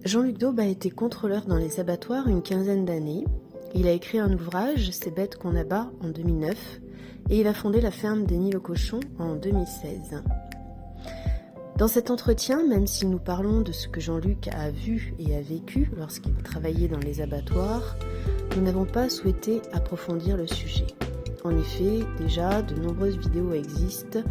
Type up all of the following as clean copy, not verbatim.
Jean-Luc Daube a été contrôleur dans les abattoirs une quinzaine d'années. Il a écrit un ouvrage, Ces bêtes qu'on abat, en 2009, et il a fondé la ferme des Nils aux cochons en 2016. Dans cet entretien, même si nous parlons de ce que Jean-Luc a vu et a vécu lorsqu'il travaillait dans les abattoirs, nous n'avons pas souhaité approfondir le sujet. En effet, déjà, de nombreuses vidéos existent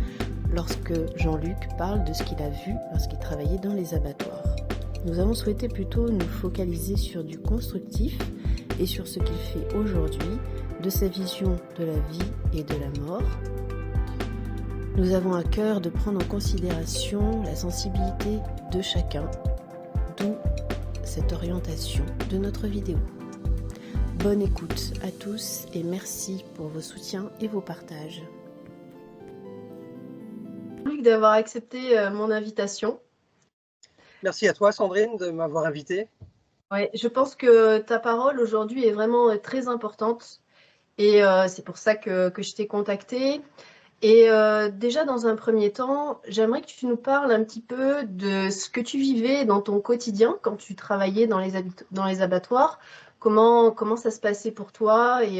lorsque Jean-Luc parle de ce qu'il a vu lorsqu'il travaillait dans les abattoirs. Nous avons souhaité plutôt nous focaliser sur du constructif et sur ce qu'il fait aujourd'hui, de sa vision de la vie et de la mort. Nous avons à cœur de prendre en considération la sensibilité de chacun, d'où cette orientation de notre vidéo. Bonne écoute à tous et merci pour vos soutiens et vos partages. Luc, d'avoir accepté mon invitation. Merci à toi, Sandrine, de m'avoir invitée. Ouais, je pense que ta parole aujourd'hui est vraiment très importante et c'est pour ça que je t'ai contactée. Et déjà, dans un premier temps, j'aimerais que tu nous parles un petit peu de ce que tu vivais dans ton quotidien quand tu travaillais dans les abattoirs. Comment ça se passait pour toi et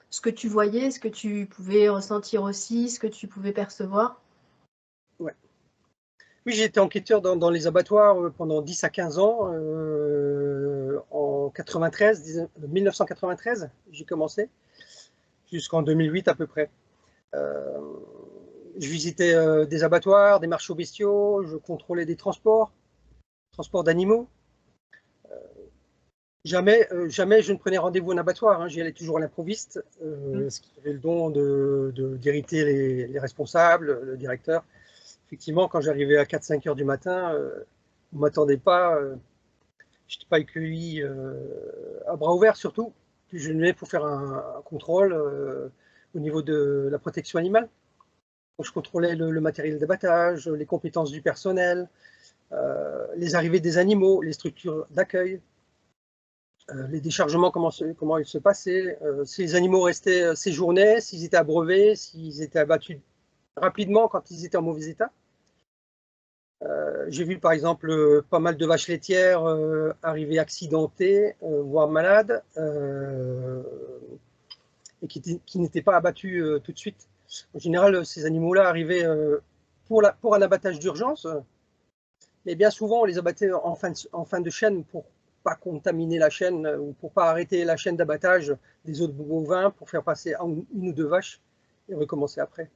ce que tu voyais, ce que tu pouvais ressentir aussi, ce que tu pouvais percevoir. Ouais. Oui, j'ai été enquêteur dans les abattoirs pendant 10 à 15 ans. En 1993, j'ai commencé, jusqu'en 2008 à peu près. Je visitais des abattoirs, des marchés aux bestiaux, je contrôlais des transports d'animaux. Jamais je ne prenais rendez-vous en abattoir, hein, j'y allais toujours à l'improviste, ce qui avait le don d'irriter les responsables, le directeur. Effectivement, quand j'arrivais à 4-5 heures du matin, on ne m'attendait pas, je n'étais pas accueilli à bras ouverts surtout. Puis je venais pour faire un contrôle au niveau de la protection animale. Donc, je contrôlais le matériel d'abattage, les compétences du personnel, les arrivées des animaux, les structures d'accueil, les déchargements, comment ils se passaient, si les animaux restaient séjournaient, s'ils étaient abreuvés, s'ils étaient abattus rapidement quand ils étaient en mauvais état. J'ai vu par exemple pas mal de vaches laitières arriver accidentées, voire malades, et qui n'étaient pas abattues tout de suite. En général, ces animaux-là arrivaient pour un abattage d'urgence, mais bien souvent on les abattait en fin de chaîne pour pas contaminer la chaîne ou pour pas arrêter la chaîne d'abattage des autres bovins pour faire passer une ou deux vaches et recommencer après.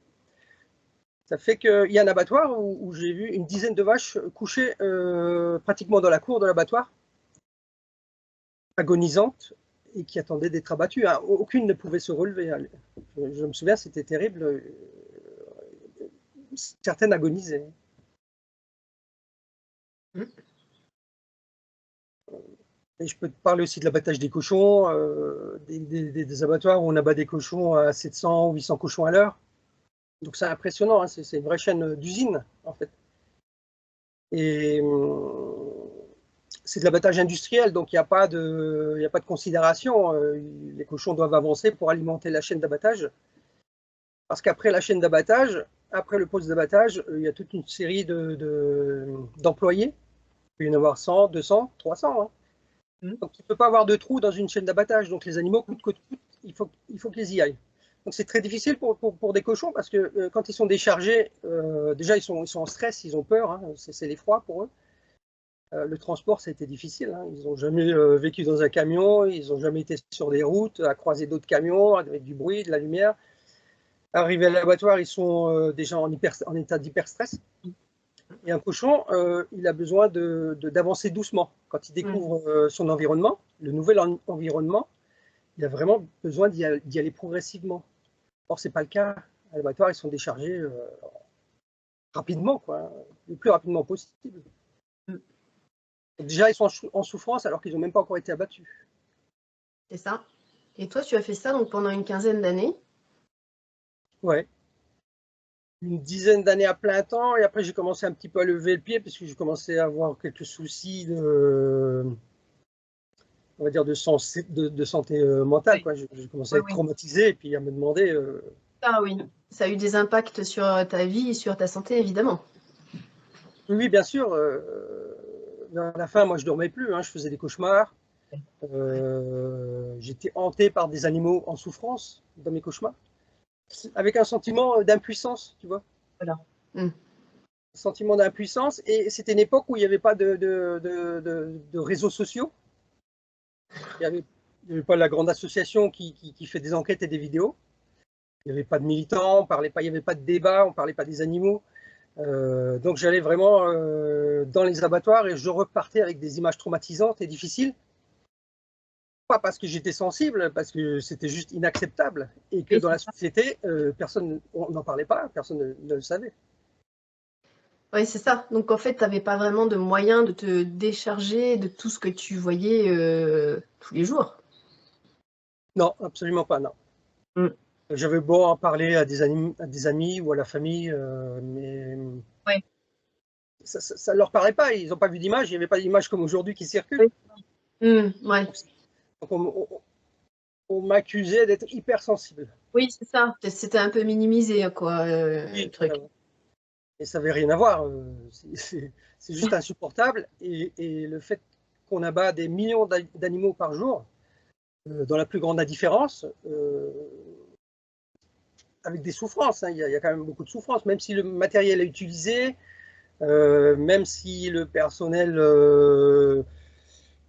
Ça fait qu'il y a un abattoir où j'ai vu une dizaine de vaches couchées pratiquement dans la cour de l'abattoir, agonisantes et qui attendaient d'être abattues. Hein. Aucune ne pouvait se relever. Je me souviens, c'était terrible. Certaines agonisaient. Et je peux te parler aussi de l'abattage des cochons, des abattoirs où on abat des cochons à 700 ou 800 cochons à l'heure. Donc c'est impressionnant, hein, c'est une vraie chaîne d'usine en fait. Et c'est de l'abattage industriel, donc il n'y a pas de considération. Les cochons doivent avancer pour alimenter la chaîne d'abattage. Parce qu'après la chaîne d'abattage, après le poste d'abattage, il y a toute une série d'employés. Il peut y en avoir 100, 200, 300. Hein. Donc il ne peut pas avoir de trou dans une chaîne d'abattage. Donc les animaux, coûte que coûte, il faut qu'ils y aillent. Donc c'est très difficile pour des cochons parce que quand ils sont déchargés, déjà ils sont en stress, ils ont peur, hein, c'est l'effroi pour eux. Le transport, ça a été difficile. Hein. Ils n'ont jamais vécu dans un camion, ils n'ont jamais été sur des routes, à croiser d'autres camions avec du bruit, de la lumière. Arrivés à l'abattoir, ils sont déjà en état d'hyperstress. Et un cochon, il a besoin d'avancer doucement. Quand il découvre son environnement, le nouvel environnement, il a vraiment besoin d'y aller progressivement. Or, ce n'est pas le cas. À l'abattoir, ils sont déchargés rapidement, quoi, le plus rapidement possible. Donc, déjà, ils sont en souffrance alors qu'ils n'ont même pas encore été abattus. C'est ça. Et toi, tu as fait ça donc, pendant une quinzaine d'années. Ouais. Une dizaine d'années à plein temps. Et après, j'ai commencé un petit peu à lever le pied parce que j'ai commencé à avoir quelques soucis on va dire de santé mentale. Quoi. J'ai commencé à être traumatisé et puis à me demander… Ah oui, ça a eu des impacts sur ta vie et sur ta santé, évidemment. Oui, bien sûr. vers la fin, moi, je dormais plus, hein, je faisais des cauchemars. J'étais hanté par des animaux en souffrance dans mes cauchemars, avec un sentiment d'impuissance, tu vois. Voilà. Mm. Sentiment d'impuissance. Et c'était une époque où il n'y avait pas de réseaux sociaux. Il n'y avait pas la grande association qui fait des enquêtes et des vidéos. Il n'y avait pas de militants, on parlait pas, il n'y avait pas de débat, on ne parlait pas des animaux. Donc j'allais vraiment dans les abattoirs et je repartais avec des images traumatisantes et difficiles. Pas parce que j'étais sensible, parce que c'était juste inacceptable. Et que dans la société, personne n'en parlait pas, personne ne le savait. Oui, c'est ça. Donc en fait, tu n'avais pas vraiment de moyen de te décharger de tout ce que tu voyais tous les jours. Non, absolument pas, non. Mm. J'avais beau en parler à des amis ou à la famille, mais ouais. Ça ne leur parlait pas. Ils n'ont pas vu d'image. Il n'y avait pas d'image comme aujourd'hui qui circule. Oui. Ouais. Donc on m'accusait d'être hypersensible. Oui, c'est ça. C'était un peu minimisé, quoi, Oui, le truc. Et ça n'avait rien à voir. C'est juste insupportable. Et le fait qu'on abat des millions d'animaux par jour, dans la plus grande indifférence, avec des souffrances, hein, il y a quand même beaucoup de souffrances, même si le matériel est utilisé, même si le personnel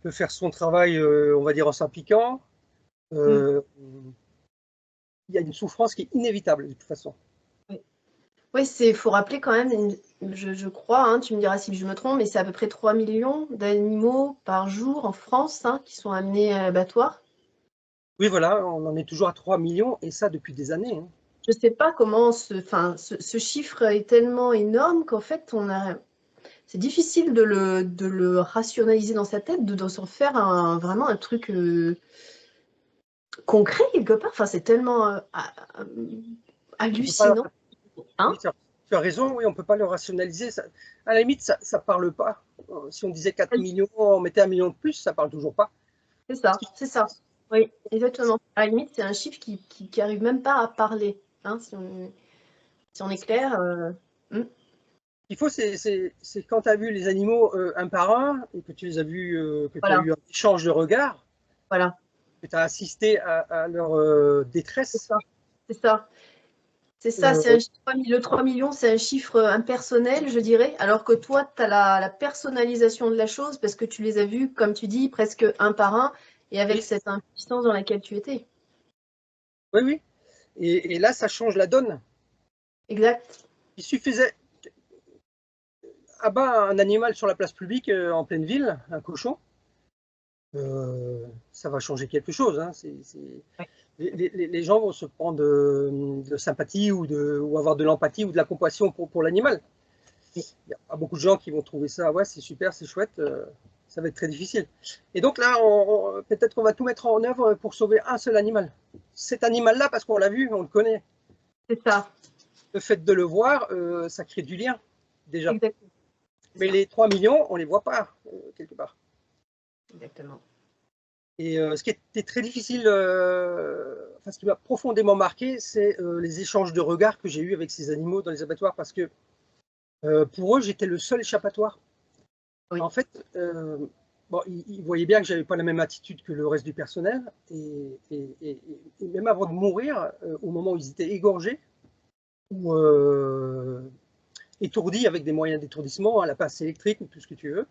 peut faire son travail, on va dire, en s'impliquant, il y a une souffrance qui est inévitable de toute façon. Oui, il faut rappeler quand même, je crois, hein, tu me diras si je me trompe, mais c'est à peu près 3 millions d'animaux par jour en France qui sont amenés à l'abattoir. Oui, voilà, on en est toujours à 3 millions, et ça depuis des années. Hein. Je ne sais pas comment ce chiffre est tellement énorme qu'en fait, c'est difficile de le rationaliser dans sa tête, de s'en faire vraiment un truc concret quelque part. Enfin, c'est tellement hallucinant. Oui, tu as raison, oui, on ne peut pas le rationaliser. Ça, à la limite, ça ne parle pas. Si on disait 4 millions, on mettait 1 million de plus, ça ne parle toujours pas. C'est ça, c'est ça. Oui, exactement. À la limite, c'est un chiffre qui arrive même pas à parler. Hein, si on est clair. Il faut, c'est quand tu as vu les animaux un par un, et que tu les as vus, que tu as eu un échange de regards, voilà. que tu as assisté à leur détresse. C'est ça. C'est ça. C'est ça, le 3 millions, c'est un chiffre impersonnel, je dirais, alors que toi, tu as la personnalisation de la chose parce que tu les as vus, comme tu dis, presque un par un et avec cette impuissance dans laquelle tu étais. Oui, oui. Et là, ça change la donne. Exact. Il suffisait abat un animal sur la place publique en pleine ville, un cochon, ça va changer quelque chose. Hein. Ouais. Les gens vont se prendre de sympathie ou avoir de l'empathie ou de la compassion pour l'animal. Il y a beaucoup de gens qui vont trouver ça, ouais, c'est super, c'est chouette, ça va être très difficile. Et donc là, peut-être qu'on va tout mettre en œuvre pour sauver un seul animal. Cet animal-là, parce qu'on l'a vu, on le connaît. C'est ça. Le fait de le voir, ça crée du lien, déjà. Exactement. Mais les 3 millions, on ne les voit pas, quelque part. Exactement. Et ce qui était très difficile, ce qui m'a profondément marqué, c'est les échanges de regards que j'ai eus avec ces animaux dans les abattoirs, parce que pour eux, j'étais le seul échappatoire. Oui. En fait, ils voyaient bien que je n'avais pas la même attitude que le reste du personnel, et même avant de mourir, au moment où ils étaient égorgés, ou étourdis avec des moyens d'étourdissement, la pince électrique ou tout ce que tu veux,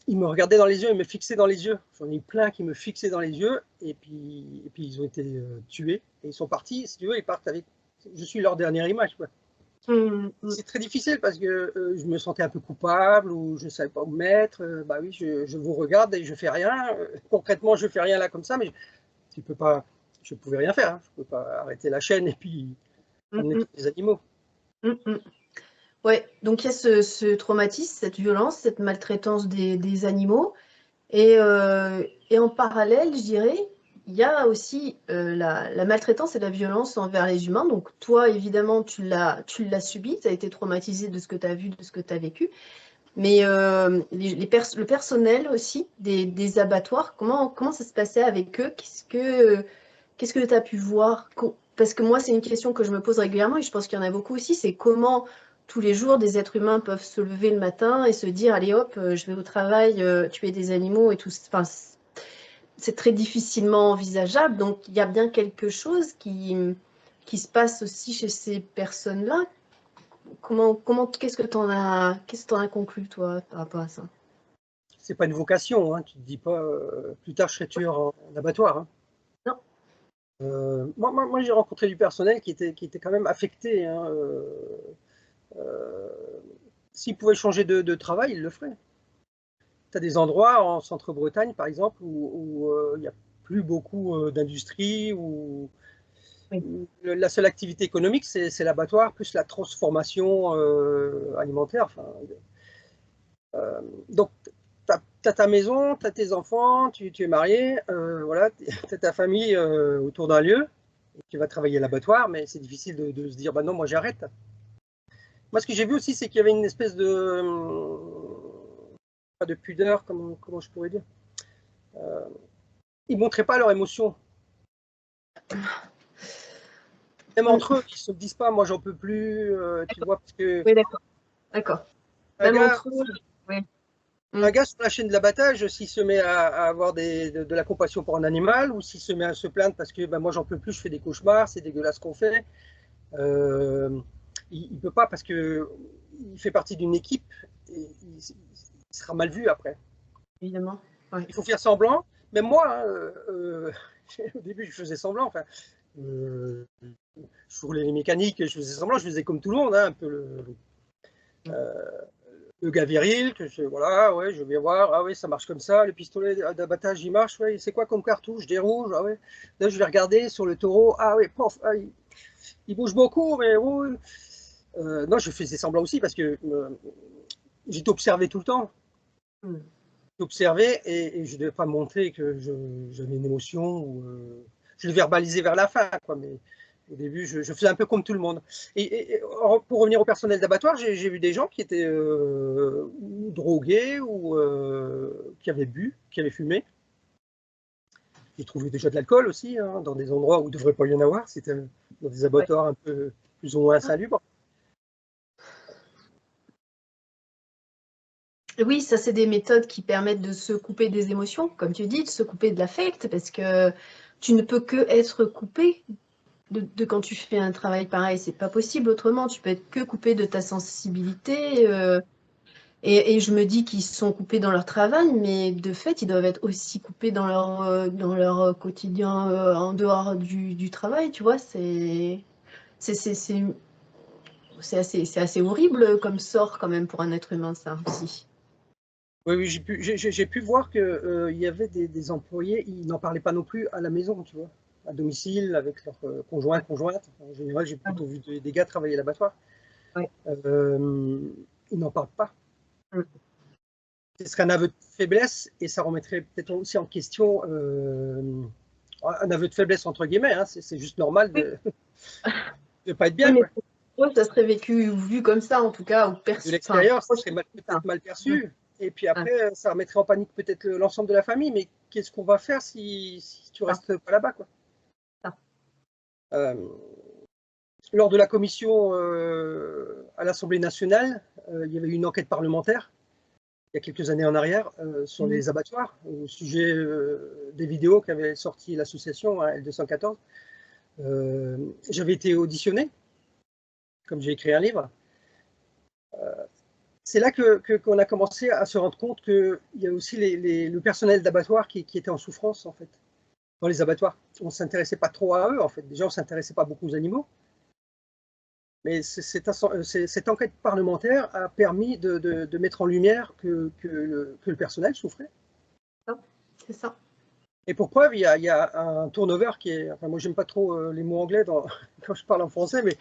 ils me regardaient dans les yeux, ils me fixaient dans les yeux. J'en ai eu plein qui me fixaient dans les yeux, et puis ils ont été tués, et ils sont partis, si tu veux, ils partent avec... Je suis leur dernière image, quoi. C'est très difficile parce que je me sentais un peu coupable, ou je ne savais pas où me mettre. Bah oui, je vous regarde et je ne fais rien. Concrètement, je ne fais rien là comme ça, mais je ne pouvais rien faire. Hein. Je ne peux pas arrêter la chaîne et puis amener tous les animaux. Ouais, donc il y a ce traumatisme, cette violence, cette maltraitance des animaux. Et en parallèle, je dirais, il y a aussi la maltraitance et la violence envers les humains. Donc toi, évidemment, tu l'as subi, tu as été traumatisé de ce que tu as vu, de ce que tu as vécu. Mais le personnel aussi des abattoirs, comment ça se passait avec eux? Qu'est-ce que tu as pu voir? Parce que moi, c'est une question que je me pose régulièrement et je pense qu'il y en a beaucoup aussi, c'est comment tous les jours, des êtres humains peuvent se lever le matin et se dire, allez hop, je vais au travail, tuer des animaux et tout. Enfin, c'est très difficilement envisageable. Donc, il y a bien quelque chose qui se passe aussi chez ces personnes-là. Qu'est-ce que tu en as conclu, toi, par rapport à ça? C'est pas une vocation, hein. Tu te dis pas plus tard je serai tueur en abattoir, hein. Non. Moi j'ai rencontré du personnel qui était quand même affecté, hein. S'il pouvait changer de travail, il le ferait. Tu as des endroits en Centre-Bretagne, par exemple, où il n'y a plus beaucoup d'industrie, où Oui. la seule activité économique, c'est l'abattoir, plus la transformation alimentaire. Enfin, donc, tu as ta maison, tu as tes enfants, tu es marié, voilà, tu as ta famille autour d'un lieu, et tu vas travailler à l'abattoir, mais c'est difficile de se dire, bah non, moi j'arrête. Moi, ce que j'ai vu aussi, c'est qu'il y avait une espèce pas de pudeur, comment je pourrais dire. Ils ne montraient pas leurs émotions. Même entre eux, ils ne se disent pas, moi j'en peux plus, tu vois, parce que Oui, d'accord. Même entre eux, oui. Un gars sur la chaîne de l'abattage, s'il se met à avoir de la compassion pour un animal, ou s'il se met à se plaindre parce que ben, moi j'en peux plus, je fais des cauchemars, c'est dégueulasse ce qu'on fait, il ne peut pas parce qu'il fait partie d'une équipe et il sera mal vu après. Évidemment. Ouais. Il faut faire semblant. Même moi, au début, je faisais semblant. Enfin, je roulais les mécaniques, je faisais semblant, je faisais comme tout le monde, hein, un peu le gars viril, voilà, ouais, je vais voir, ah ouais, ça marche comme ça, le pistolet d'abattage, il marche, ouais, c'est quoi comme cartouche, des rouges, ah ouais, là je vais regarder sur le taureau, ah ouais, pof, ah, il bouge beaucoup, mais oui. Non, je faisais semblant aussi parce que j'étais observé tout le temps. Observé et je ne devais pas montrer que j'avais une émotion, ou je le verbalisais vers la fin, quoi, mais au début, je faisais un peu comme tout le monde. Et pour revenir au personnel d'abattoir, j'ai vu des gens qui étaient drogués ou qui avaient bu, qui avaient fumé. J'ai trouvé déjà de l'alcool aussi, hein, dans des endroits où il ne devrait pas y en avoir. C'était dans des abattoirs un peu plus ou moins insalubres. Oui, ça, c'est des méthodes qui permettent de se couper des émotions, comme tu dis, de se couper de l'affect, parce que tu ne peux que être coupé de quand tu fais un travail pareil. C'est pas possible autrement. Tu peux être que coupé de ta sensibilité. Et je me dis qu'ils sont coupés dans leur travail, mais de fait, ils doivent être aussi coupés dans leur quotidien en dehors du travail, tu vois. C'est assez horrible comme sort quand même pour un être humain, ça aussi. Oui, oui, j'ai pu voir qu'il y avait des employés, ils n'en parlaient pas non plus à la maison, tu vois, à domicile, avec leur conjointe. En général, j'ai plutôt vu des gars travailler à l'abattoir. Ouais. Ils n'en parlent pas. Mm. Ce serait un aveu de faiblesse et ça remettrait peut-être aussi en question un aveu de faiblesse entre guillemets, hein, c'est juste normal de ne pas être bien. Oui, mais Quoi. pour eux, ça serait vu comme ça, en tout cas, ou De l'extérieur, ça serait peut-être mal perçu. Et puis après, ça remettrait en panique peut-être l'ensemble de la famille. Mais qu'est-ce qu'on va faire si tu restes pas là-bas, quoi. Lors de la commission à l'Assemblée nationale, il y avait eu une enquête parlementaire il y a quelques années en arrière sur les abattoirs au sujet des vidéos qu'avait sorti l'association L214. J'avais été auditionné, comme j'ai écrit un livre. C'est là qu'on a commencé à se rendre compte qu'il y a aussi le personnel d'abattoir qui était en souffrance, en fait, dans les abattoirs. On ne s'intéressait pas trop à eux, en fait. Déjà, on ne s'intéressait pas beaucoup aux animaux. Mais cette enquête parlementaire a permis de mettre en lumière que le personnel souffrait. C'est ça. Et pour preuve, il y a un turnover qui est... Enfin, moi, j'aime pas trop les mots anglais quand je parle en français, mais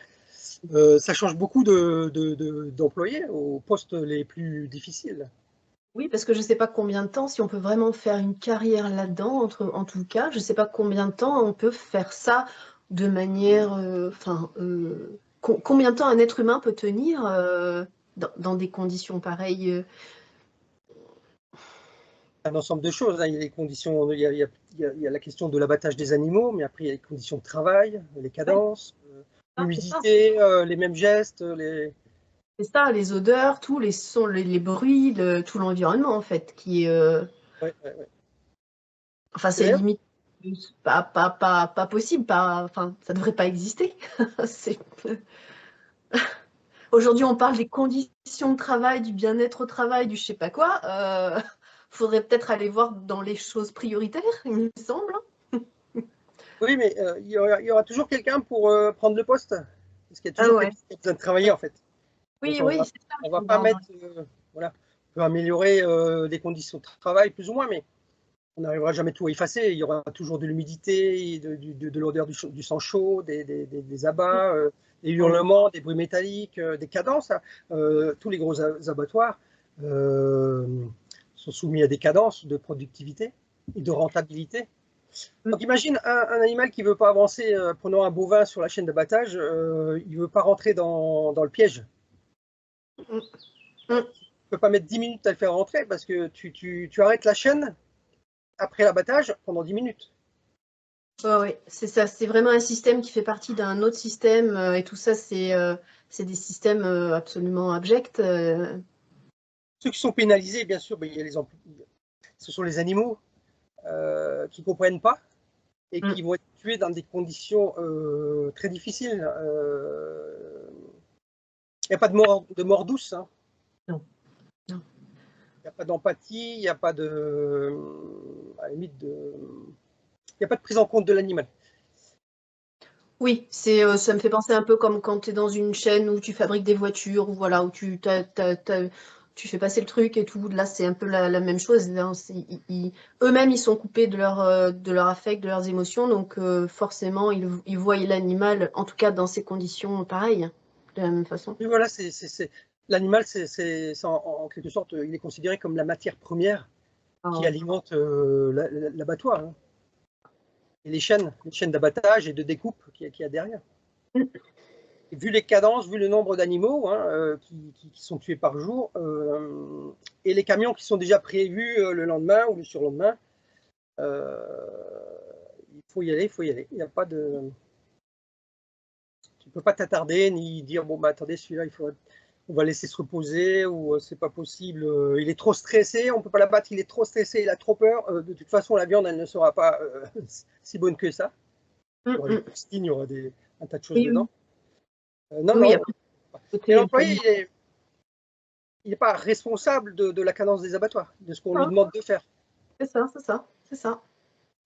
ça change beaucoup d'employés aux postes les plus difficiles. Oui, parce que je ne sais pas combien de temps, si on peut vraiment faire une carrière là-dedans, en tout cas, je ne sais pas combien de temps on peut faire ça de manière... combien de temps un être humain peut tenir dans des conditions pareilles Un ensemble de choses, hein. Il y a les conditions, il y a la question de l'abattage des animaux, mais après il y a les conditions de travail, les cadences, l'humidité, les mêmes gestes, C'est ça, les odeurs, tous les sons, les bruits, tout l'environnement, en fait, qui est. Ouais, ouais, ouais. Enfin, Et c'est d'ailleurs, limite pas possible, enfin, ça devrait pas exister. C'est- Aujourd'hui, on parle des conditions de travail, du bien-être au travail, du je sais pas quoi. Faudrait peut-être aller voir dans les choses prioritaires, il me semble. oui, mais il y aura toujours quelqu'un pour prendre le poste. Parce qu'il y a Ah toujours ouais. quelqu'un qui a besoin de travailler, en fait. Donc, Oui, oui, c'est ça. on va pas mettre. Voilà. On peut améliorer les conditions de travail, plus ou moins, mais on n'arrivera jamais tout à effacer. Il y aura toujours de l'humidité, de l'odeur du sang chaud, des abats, des hurlements, des bruits métalliques, des cadences, hein. Tous les gros abattoirs sont soumis à des cadences de productivité et de rentabilité. Donc imagine un animal qui ne veut pas avancer, prenons un bovin sur la chaîne d'abattage, il ne veut pas rentrer dans le piège. Mm. Tu ne peux pas mettre 10 minutes à le faire rentrer parce que tu arrêtes la chaîne après l'abattage pendant 10 minutes. Ouais, ouais, c'est ça. C'est vraiment un système qui fait partie d'un autre système et tout ça, c'est des systèmes absolument abjects. Ceux qui sont pénalisés, bien sûr, ben, ce sont les animaux qui ne comprennent pas et Mm. qui vont être tués dans des conditions très difficiles. Il n'y a pas de mort douce, hein. Non, non. Il n'y a pas d'empathie, il n'y a pas de, à la limite il n'y a pas de prise en compte de l'animal. Oui, ça me fait penser un peu comme quand tu es dans une chaîne où tu fabriques des voitures, ou voilà, où tu fais passer le truc et tout. Là, c'est un peu la même chose. Là, eux-mêmes, ils sont coupés de leur affect, de leurs émotions. Donc, forcément, ils voient l'animal, en tout cas dans ces conditions, pareilles, de la même façon. Et voilà, l'animal, en quelque sorte, il est considéré comme la matière première qui Ah. alimente l'abattoir, hein. Et les chaînes d'abattage et de découpe qu'il y a derrière. Et vu les cadences, vu le nombre d'animaux, hein, qui sont tués par jour, et les camions qui sont déjà prévus le lendemain ou le surlendemain, il faut y aller, il faut y aller. Il n'y a pas de... Tu ne peux pas t'attarder ni dire, bon, bah, attendez, celui-là, on va laisser se reposer, ou c'est pas possible, il est trop stressé, on ne peut pas l'abattre, il est trop stressé, il a trop peur. De toute façon, la viande, elle ne sera pas si bonne que ça. Il y aura des toxines, il y aura un tas de choses Oui, dedans. oui. Non, Oui, non. après, Et côté l'employé, il n'est pas responsable de la cadence des abattoirs, de ce qu'on lui demande de faire. c'est ça, c'est ça, c'est ça.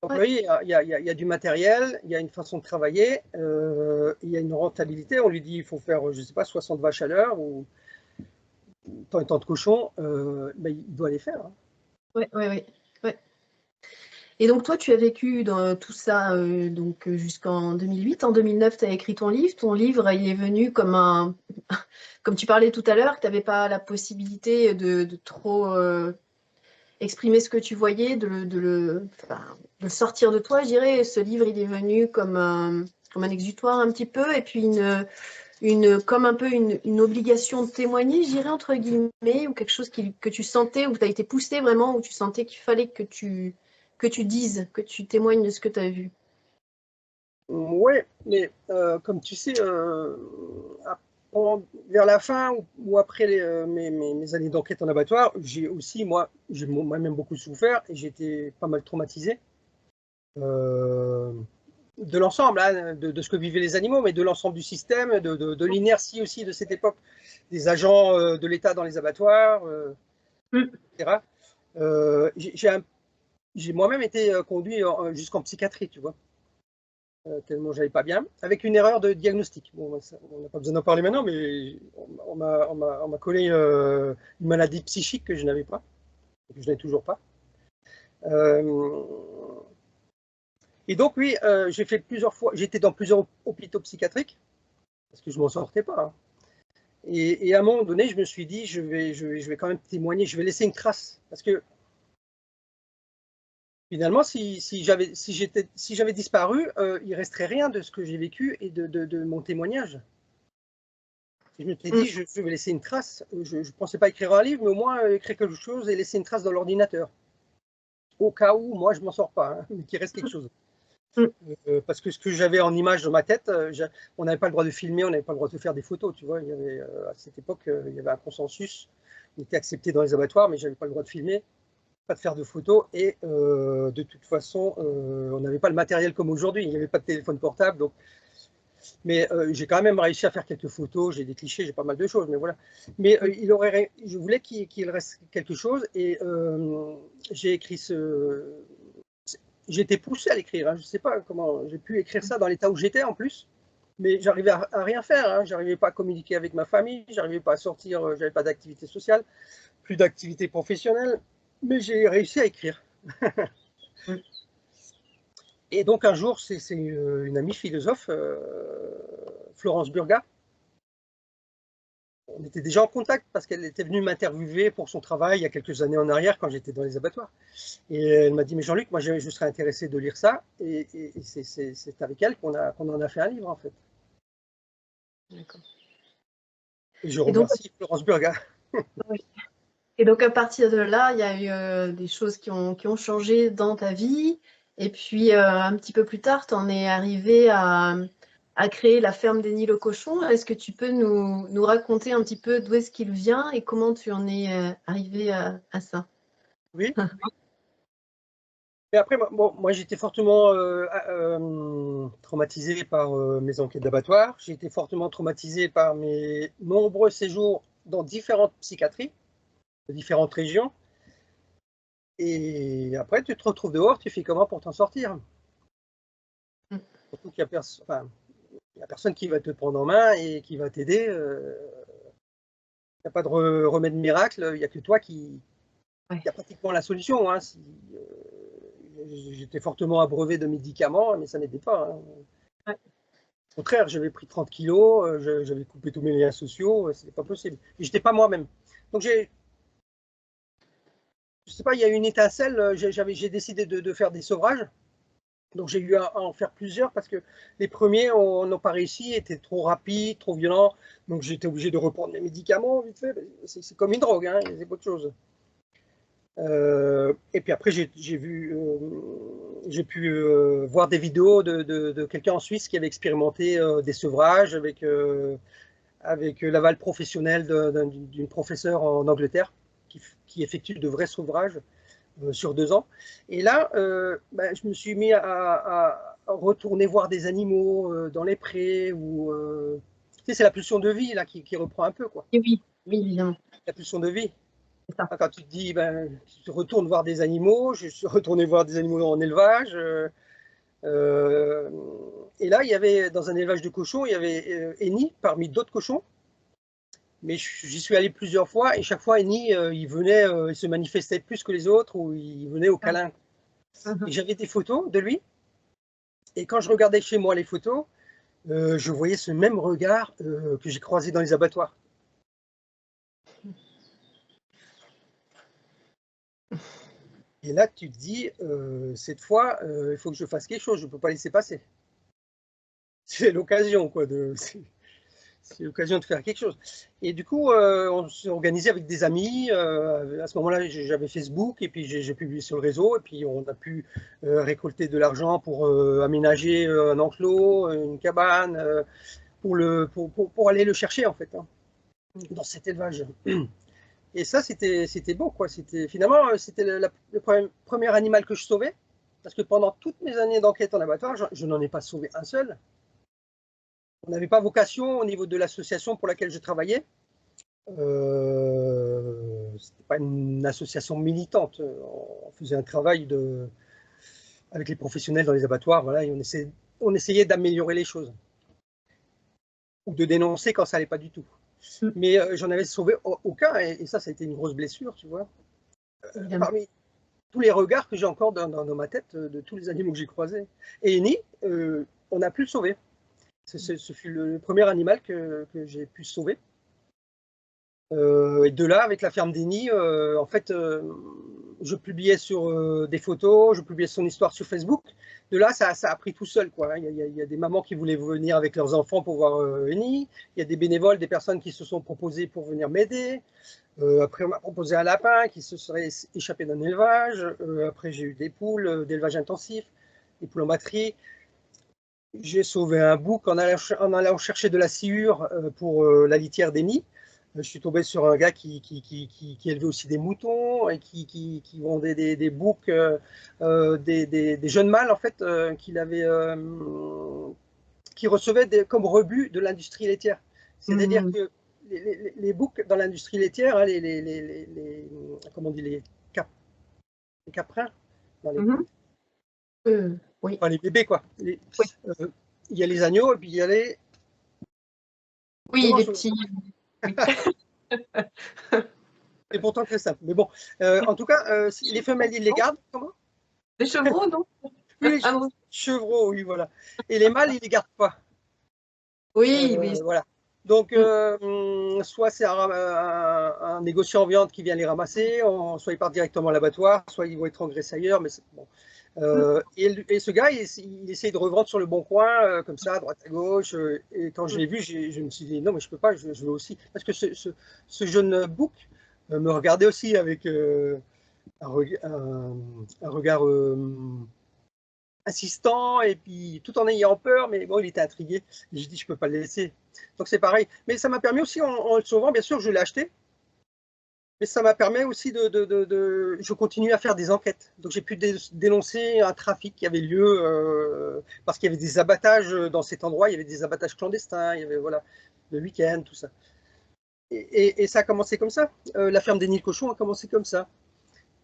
Ouais. L'employé, il y a du matériel, il y a une façon de travailler, il y a une rentabilité. On lui dit il faut faire, je ne sais pas, 60 vaches à l'heure ou tant et tant de cochons, ben, il doit les faire, hein. Ouais, ouais, ouais, ouais. Et donc, toi, tu as vécu dans tout ça donc, jusqu'en 2008. En 2009, tu as écrit ton livre. Ton livre, il est venu comme un. Comme tu parlais tout à l'heure, que tu n'avais pas la possibilité de trop exprimer ce que tu voyais, enfin, de le sortir de toi, je dirais. Ce livre, il est venu comme un exutoire un petit peu, et puis comme un peu une obligation de témoigner, je dirais, entre guillemets, ou quelque chose que tu sentais, où tu as été poussé vraiment, où tu sentais qu'il fallait que tu dises, que tu témoignes de ce que tu as vu. Oui, mais comme tu sais, vers la fin ou après mes années d'enquête en abattoir, j'ai moi-même beaucoup souffert et j'ai été pas mal traumatisé. De l'ensemble, hein, de ce que vivaient les animaux, mais de l'ensemble du système, de l'inertie aussi de cette époque, des agents de l'État dans les abattoirs, etc. J'ai moi-même été conduit jusqu'en psychiatrie, tu vois, tellement j'allais pas bien, avec une erreur de diagnostic. Bon, on n'a pas besoin d'en parler maintenant, mais on m'a collé une maladie psychique que je n'avais pas, que je n'ai toujours pas. Et donc, oui, j'ai fait plusieurs fois, j'étais dans plusieurs hôpitaux psychiatriques, parce que je ne m'en sortais pas, hein. Et à un moment donné, je me suis dit, je vais quand même témoigner, je vais laisser une trace. Parce que finalement, si j'avais disparu, il ne resterait rien de ce que j'ai vécu et de mon témoignage. Et je me suis dit, je vais laisser une trace. Je ne pensais pas écrire un livre, mais au moins écrire quelque chose et laisser une trace dans l'ordinateur. Au cas où, moi, je ne m'en sors pas, hein, mais qu'il reste quelque chose. Mm. Parce que ce que j'avais en image dans ma tête, on n'avait pas le droit de filmer, on n'avait pas le droit de faire des photos, tu vois. Il y avait, à cette époque, il y avait un consensus, il était accepté dans les abattoirs, mais j'avais pas le droit de filmer, pas de faire de photos, et de toute façon, on n'avait pas le matériel comme aujourd'hui, il n'y avait pas de téléphone portable, donc. Mais j'ai quand même réussi à faire quelques photos, j'ai des clichés, j'ai pas mal de choses, mais voilà. Mais je voulais qu'il reste quelque chose, et j'ai écrit j'ai été poussé à l'écrire, hein. Je ne sais pas comment j'ai pu écrire ça dans l'état où j'étais en plus, mais j'arrivais à rien faire, hein. J'arrivais pas à communiquer avec ma famille, j'arrivais pas à sortir, j'avais pas d'activité sociale, plus d'activité professionnelle, mais j'ai réussi à écrire. Mm. Et donc un jour, c'est une amie philosophe, Florence Burga. On était déjà en contact parce qu'elle était venue m'interviewer pour son travail il y a quelques années en arrière quand j'étais dans les abattoirs. Et elle m'a dit, mais Jean-Luc, moi je serais intéressé de lire ça. Et c'est avec elle qu'on en a fait un livre en fait. D'accord. Et je Et donc, remercie Florence Burga. oui. Et donc, à partir de là, il y a eu des choses qui ont changé dans ta vie. Et puis, un petit peu plus tard, tu en es arrivé à créer la ferme des Nids aux cochons. Est-ce que tu peux nous raconter un petit peu d'où est-ce qu'il vient et comment tu en es arrivé à ça? Oui. Et après, moi j'étais fortement traumatisé par mes enquêtes d'abattoir. J'ai été fortement traumatisé par mes nombreux séjours dans différentes psychiatries, de différentes régions. Et après, tu te retrouves dehors, tu fais comment pour t'en sortir? Mm. Surtout qu'il n'y a personne qui va te prendre en main et qui va t'aider. Il n'y a pas de remède miracle, il n'y a que toi qui Ouais. a pratiquement la solution, hein. J'étais fortement abreuvé de médicaments, mais ça n'aidait pas, hein. Ouais. Au contraire, j'avais pris 30 kilos, j'avais coupé tous mes liens sociaux, c'était pas possible. Et j'étais pas moi-même. Donc je sais pas, il y a eu une étincelle, j'ai décidé de faire des sevrages. Donc j'ai eu à en faire plusieurs parce que les premiers n'ont pas réussi, étaient trop rapides, trop violents. Donc j'étais obligé de reprendre mes médicaments vite fait. C'est comme une drogue, hein, c'est pas autre chose. Et puis après, j'ai pu voir des vidéos de quelqu'un en Suisse qui avait expérimenté des sevrages avec l'aval professionnel d'une professeure en Angleterre qui effectue de vrais sevrages sur 2 ans. Et là, je me suis mis à retourner voir des animaux dans les prés. Tu sais, c'est la pulsion de vie là, qui reprend un peu, quoi. Et oui, oui, évidemment, La pulsion de vie. c'est ça. Quand tu te dis, tu retournes voir des animaux, je suis retourné voir des animaux en élevage. Et là, il y avait, dans un élevage de cochons, il y avait Eni parmi d'autres cochons. Mais j'y suis allé plusieurs fois et chaque fois, Eni, il venait, il se manifestait plus que les autres ou il venait au câlin. Et j'avais des photos de lui. Et quand je regardais chez moi les photos, je voyais ce même regard que j'ai croisé dans les abattoirs. Et là, tu te dis, cette fois, il faut que je fasse quelque chose, je ne peux pas laisser passer. C'est l'occasion, quoi. C'est l'occasion de faire quelque chose. Et du coup, on s'est organisé avec des amis. À ce moment-là, j'avais Facebook et puis j'ai publié sur le réseau. Et puis, on a pu récolter de l'argent pour aménager un enclos, une cabane, pour aller le chercher, en fait, hein, dans cet élevage. Et ça, c'était beau, quoi. Finalement, c'était le premier animal que je sauvais. Parce que pendant toutes mes années d'enquête en abattoir, je n'en ai pas sauvé un seul. On n'avait pas vocation au niveau de l'association pour laquelle je travaillais. C'était pas une association militante. On faisait un travail avec les professionnels dans les abattoirs, voilà, et on essayait d'améliorer les choses ou de dénoncer quand ça allait pas du tout. Mais j'en avais sauvé aucun, et ça a été une grosse blessure, tu vois. Parmi tous les regards que j'ai encore dans ma tête de tous les animaux que j'ai croisés. Et Eni, on a pu le sauver. Ce fut le premier animal que j'ai pu sauver. Et de là, avec la ferme d'Eni, en fait, je publiais sur des photos, je publiais son histoire sur Facebook. De là, ça a pris tout seul, quoi. Il y a des mamans qui voulaient venir avec leurs enfants pour voir Eni. Il y a des bénévoles, des personnes qui se sont proposées pour venir m'aider. Après, on m'a proposé un lapin qui se serait échappé d'un élevage. Après, j'ai eu des poules d'élevage intensif. les poules en batterie. J'ai sauvé un bouc en allant chercher de la sciure pour la litière des nids. Je suis tombé sur un gars qui élevait aussi des moutons et qui vendait des boucs, des jeunes mâles en fait, qui recevaient comme rebut de l'industrie laitière. C'est-à-dire que les boucs dans l'industrie laitière, hein, comment on dit, les caprins, Oui. enfin, les bébés quoi. Oui. Il y a les agneaux et puis il y a les... Oui, les petits. Oui. C'est pourtant très simple. Mais bon, en tout cas, les femelles, ils les gardent, comment? Les chevreaux, non? Oui, les chevreaux, oui, voilà. Et les mâles, ils les gardent pas. Oui, oui. Voilà. Donc, soit c'est un négociant en viande qui vient les ramasser, soit ils partent directement à l'abattoir, soit ils vont être engraissés ailleurs. Mais bon. Et ce gars, il essaye de revendre sur le bon coin, comme ça, à droite à gauche. Et quand je l'ai vu, je me suis dit non, mais je peux pas, je veux aussi. Parce que ce jeune bouc me regardait aussi avec un regard insistant, et puis tout en ayant peur, mais bon, il était intrigué. J'ai dit, je peux pas le laisser. Donc c'est pareil. Mais ça m'a permis aussi, en le sauvant, bien sûr, je l'ai acheté. Mais ça m'a permis aussi Je continue à faire des enquêtes. Donc j'ai pu dénoncer un trafic qui avait lieu parce qu'il y avait des abattages dans cet endroit. Il y avait des abattages clandestins. Il y avait, voilà, le week-end, tout ça. Et ça a commencé comme ça. La ferme des Nids Cochons a commencé comme ça.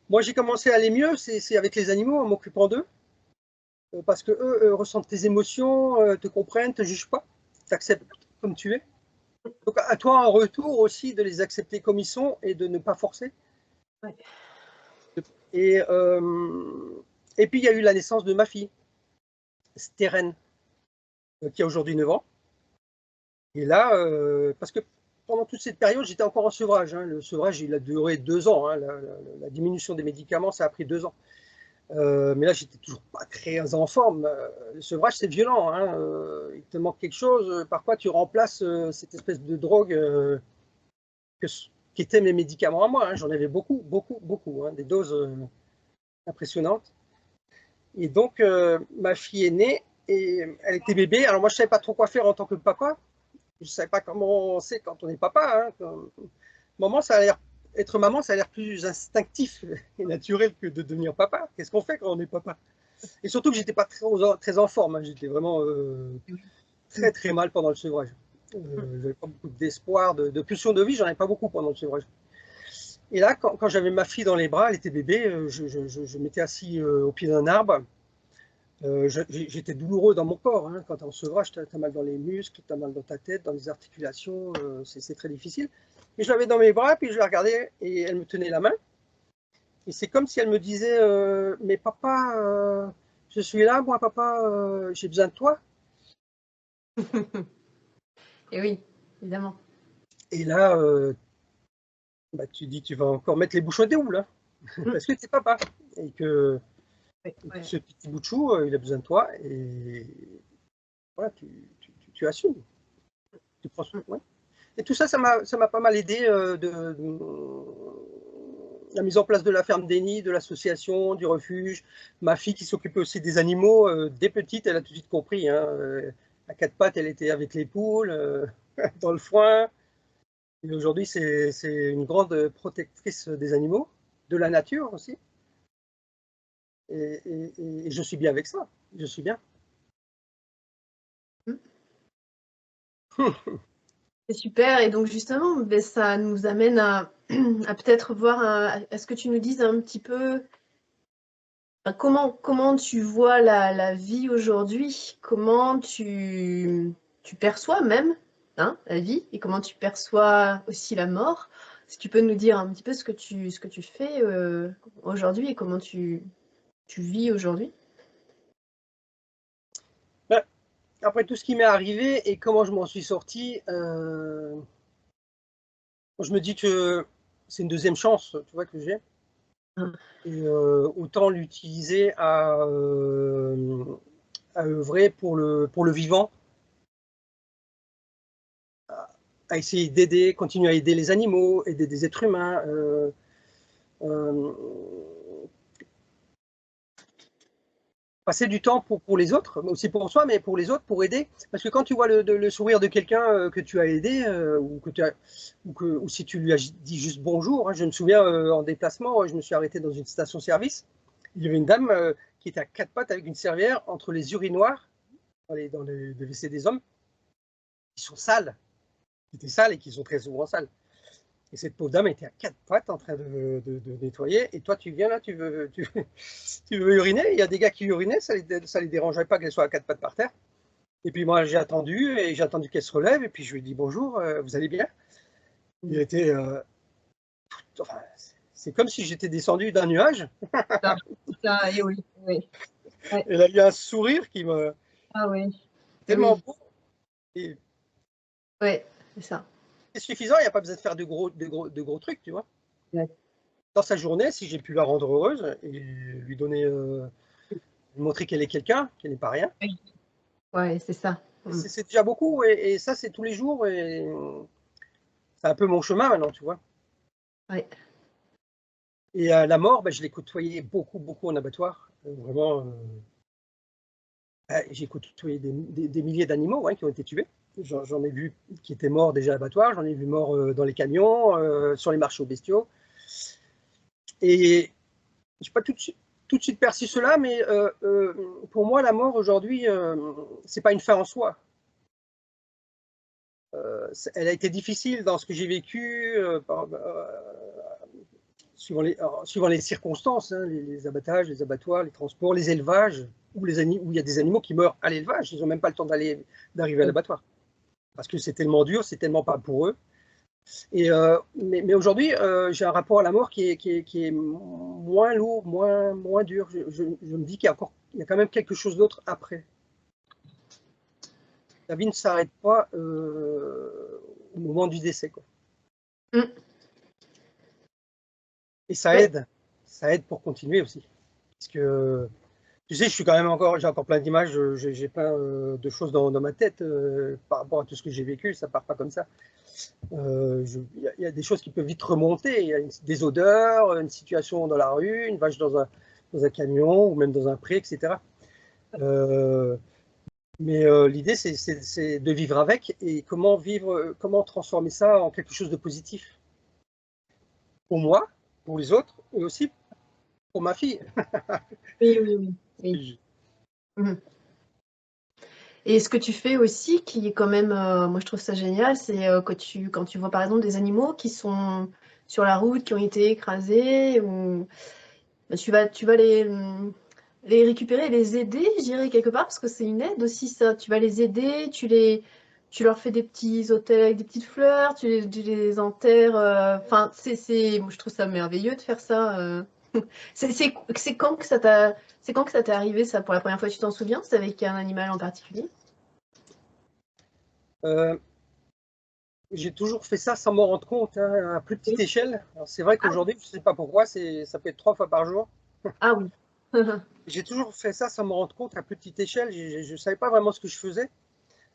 Moi, j'ai commencé à aller mieux, c'est avec les animaux, en m'occupant d'eux. Parce que eux ressentent tes émotions, te comprennent, te jugent pas, t'acceptent comme tu es. Donc à toi en retour aussi de les accepter comme ils sont et de ne pas forcer. Ouais. Et puis il y a eu la naissance de ma fille, Stérène, qui a aujourd'hui 9 ans. Et là, parce que pendant toute cette période, j'étais encore en sevrage. Hein. Le sevrage, il a duré 2 ans. Hein. La diminution des médicaments, ça a pris 2 ans. Mais là, j'étais toujours pas très en forme. Le sevrage, c'est violent. Hein. Il te manque quelque chose. Parfois, tu remplaces cette espèce de drogue qui étaient mes médicaments à moi. Hein. J'en avais beaucoup, beaucoup, beaucoup. Hein. Des doses impressionnantes. Et donc, ma fille est née et elle était bébé. Alors moi, je savais pas trop quoi faire en tant que papa. Je savais pas comment on sait quand on est papa. Hein. Être maman, ça a l'air plus instinctif et naturel que de devenir papa. Qu'est-ce qu'on fait quand on est papa? Et surtout que j'étais pas très en forme. Hein. J'étais vraiment très très mal pendant le sevrage. J'avais pas beaucoup d'espoir, de pulsion de vie. J'en avais pas beaucoup pendant le sevrage. Et là, quand j'avais ma fille dans les bras, elle était bébé, je m'étais assis au pied d'un arbre. J'étais douloureux dans mon corps. Hein. Quand tu es en sevrage, tu as mal dans les muscles, tu as mal dans ta tête, dans les articulations. C'est très difficile. Et je l'avais dans mes bras, puis je la regardais et elle me tenait la main. Et c'est comme si elle me disait mais papa, je suis là, moi, papa, j'ai besoin de toi. Et oui, évidemment. Et là, bah, tu dis, tu vas encore mettre les bouchons des houles, hein, parce que tu es papa. Et que ce petit bout de chou, il a besoin de toi. Et voilà, tu assumes. Tu prends soin. Ouais. Et tout ça, ça m'a pas mal aidé la mise en place de la ferme des Nids, de l'association, du refuge. Ma fille qui s'occupait aussi des animaux, dès petite, elle a tout de suite compris. Hein, à 4 pattes, elle était avec les poules, dans le foin. Et aujourd'hui, c'est une grande protectrice des animaux, de la nature aussi. Et je suis bien avec ça. Je suis bien. C'est super. Et donc, justement, ben, ça nous amène à peut-être voir, à ce que tu nous dises un petit peu comment tu vois la vie aujourd'hui, comment tu perçois même la vie et comment tu perçois aussi la mort. Si tu peux nous dire un petit peu ce que tu fais aujourd'hui et comment tu vis aujourd'hui. Après tout ce qui m'est arrivé et comment je m'en suis sorti, je me dis que c'est une deuxième chance, tu vois, que j'ai. Et autant l'utiliser à œuvrer pour le vivant, à essayer d'aider, continuer à aider les animaux, aider des êtres humains. passer du temps pour les autres, aussi pour soi, mais pour les autres, pour aider. Parce que quand tu vois le sourire de quelqu'un que tu as aidé, ou si tu lui as dit juste bonjour, hein, je me souviens en déplacement, je me suis arrêté dans une station-service. Il y avait une dame qui était à quatre pattes avec une serviette entre les urinoirs, dans les WC des hommes, qui sont sales, qui étaient sales et qui sont très souvent sales. Et cette pauvre dame était à quatre pattes en train de nettoyer. Et toi, tu viens là, tu veux uriner. Il y a des gars qui urinaient, ça les dérangeait pas qu'elle soit à quatre pattes par terre. Et puis moi, j'ai attendu qu'elle se relève. Et puis je lui ai dit bonjour, vous allez bien? Il était. Enfin, c'est comme si j'étais descendu d'un nuage. Et oui, oui. Ouais. Elle a eu un sourire qui me. Ah oui. Tellement Oui. beau. Et Ouais, c'est ça. c'est suffisant, il n'y a pas besoin de faire de gros trucs, tu vois. Ouais. Dans sa journée, si j'ai pu la rendre heureuse et lui donner, lui montrer qu'elle est quelqu'un, qu'elle n'est pas rien, Oui. Ouais, c'est ça. c'est déjà beaucoup. Et ça, c'est tous les jours. Et c'est un peu mon chemin maintenant, tu vois. Ouais. Et la mort, je l'ai côtoyée beaucoup, beaucoup en abattoir. Vraiment, j'ai côtoyé des milliers d'animaux qui ont été tués. J'en ai vu qui étaient morts déjà à l'abattoir, j'en ai vu morts dans les camions, sur les marchés aux bestiaux. Et je n'ai pas tout de suite perçu cela, mais pour moi, la mort aujourd'hui, c'est pas une fin en soi. Elle a été difficile dans ce que j'ai vécu, suivant les circonstances, hein, les abattages, les abattoirs, les transports, les élevages, où il y a des animaux qui meurent à l'élevage, ils n'ont même pas le temps d'arriver à l'abattoir. Parce que c'est tellement dur, c'est tellement pas pour eux. Et, mais aujourd'hui, j'ai un rapport à la mort qui est moins lourd, moins dur. Je me dis qu'il y a quand même quelque chose d'autre après. La vie ne s'arrête pas au moment du décès, quoi. Et ça aide pour continuer aussi. Parce que, tu sais, j'ai encore plein d'images, j'ai plein de choses dans ma tête par rapport à tout ce que j'ai vécu, ça part pas comme ça. Il y a des choses qui peuvent vite remonter, il y a des odeurs, une situation dans la rue, une vache dans un camion ou même dans un pré, etc. Mais l'idée, c'est de vivre avec et comment transformer ça en quelque chose de positif. Pour moi, pour les autres et aussi pour ma fille. Oui. Et ce que tu fais aussi, qui est quand même, moi je trouve ça génial, c'est quand tu vois par exemple des animaux qui sont sur la route, qui ont été écrasés, ou tu vas les récupérer, les aider, je dirais quelque part, parce que c'est une aide aussi ça. Tu vas les aider, tu leur fais des petits hôtels avec des petites fleurs, tu les enterres. Enfin, moi, je trouve ça merveilleux de faire ça. C'est quand que c'est quand que ça t'est arrivé ça pour la première fois, tu t'en souviens? C'est avec un animal en particulier? J'ai toujours fait ça sans m'en rendre compte, hein, à plus petite échelle. C'est vrai qu'aujourd'hui, je ne sais pas pourquoi, ça peut être 3 fois par jour. Ah oui. J'ai toujours fait ça sans me rendre compte à petite échelle. Je ne savais pas vraiment ce que je faisais.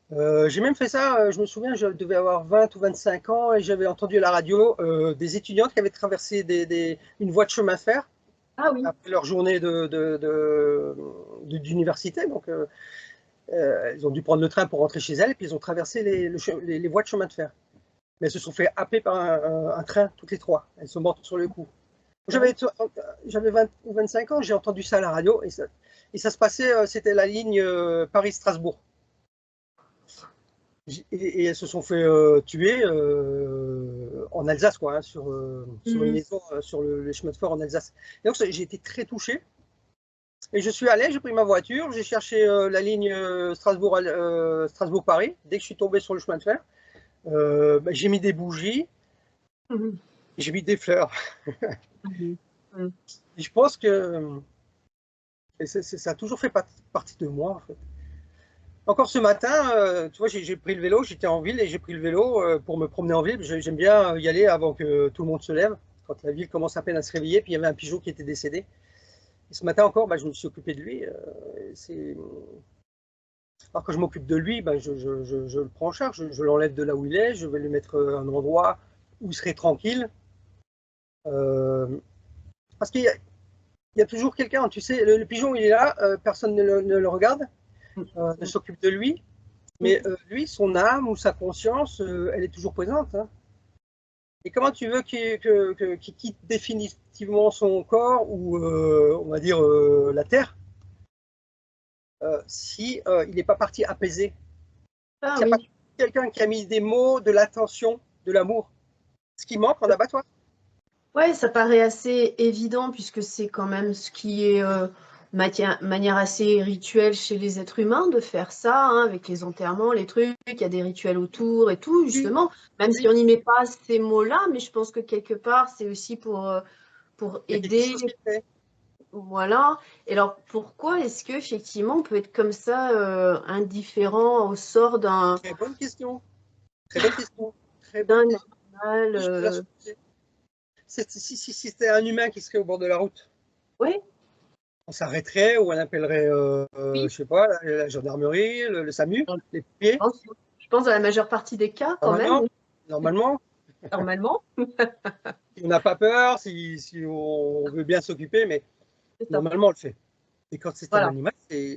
J'ai même fait ça, je me souviens, je devais avoir 20 ou 25 ans et j'avais entendu à la radio des étudiantes qui avaient traversé une voie de chemin de fer après leur journée d'université. Donc, elles ont dû prendre le train pour rentrer chez elles et puis ils ont traversé les voies de chemin de fer. Mais elles se sont fait happer par un train, toutes les trois. Elles sont mortes sur le coup. J'avais 20 ou 25 ans, j'ai entendu ça à la radio et ça se passait, c'était la ligne Paris-Strasbourg. Et elles se sont fait tuer en Alsace, quoi, sur une liaison sur le chemin de fer en Alsace. Et donc j'ai été très touché. Et je suis allé, j'ai pris ma voiture, j'ai cherché la ligne Strasbourg-Paris. Dès que je suis tombé sur le chemin de fer, j'ai mis des bougies, j'ai mis des fleurs. Et je pense que ça a toujours fait partie de moi, en fait. Encore ce matin, tu vois, j'ai pris le vélo, j'étais en ville et j'ai pris le vélo pour me promener en ville. J'aime bien y aller avant que tout le monde se lève, quand la ville commence à peine à se réveiller. Puis il y avait un pigeon qui était décédé. Et ce matin encore, je me suis occupé de lui. Alors que je m'occupe de lui, je le prends en charge, je l'enlève de là où il est, je vais lui mettre un endroit où il serait tranquille. Parce qu'il il y a toujours quelqu'un, tu sais, le pigeon, il est là, personne ne le regarde, ne s'occupe de lui, mais lui, son âme ou sa conscience, elle est toujours présente. Hein. Et comment tu veux qu'il quitte définitivement son corps ou, on va dire, la terre, si il n'est pas parti apaiser? Ah S'il n'y a pas oui. quelqu'un qui a mis des mots, de l'attention, de l'amour, ce qui manque en abattoir. Ouais, ça paraît assez évident puisque c'est quand même ce qui est manière assez rituelle chez les êtres humains de faire ça, hein, avec les enterrements, les trucs, il y a des rituels autour et tout, Oui, justement, même si oui, on n'y met pas ces mots-là, mais je pense que quelque part, c'est aussi pour il y a quelque aider, chose qui est fait. voilà. Et alors, pourquoi est-ce que effectivement on peut être comme ça, indifférent au sort Très bonne question. Très bonne question. Très bonne d'un question. animal Je te la soumettrai. Si c'était un humain qui serait au bord de la route, ouais, on s'arrêterait ou on appellerait, oui. je sais pas, la gendarmerie, le SAMU, les pompiers. pense, je pense à la majeure partie des cas quand même, Normalement, normalement, normalement. si on n'a pas peur, si on veut bien s'occuper, mais C'est ça. normalement on le fait. Et quand c'est un Voilà. animal,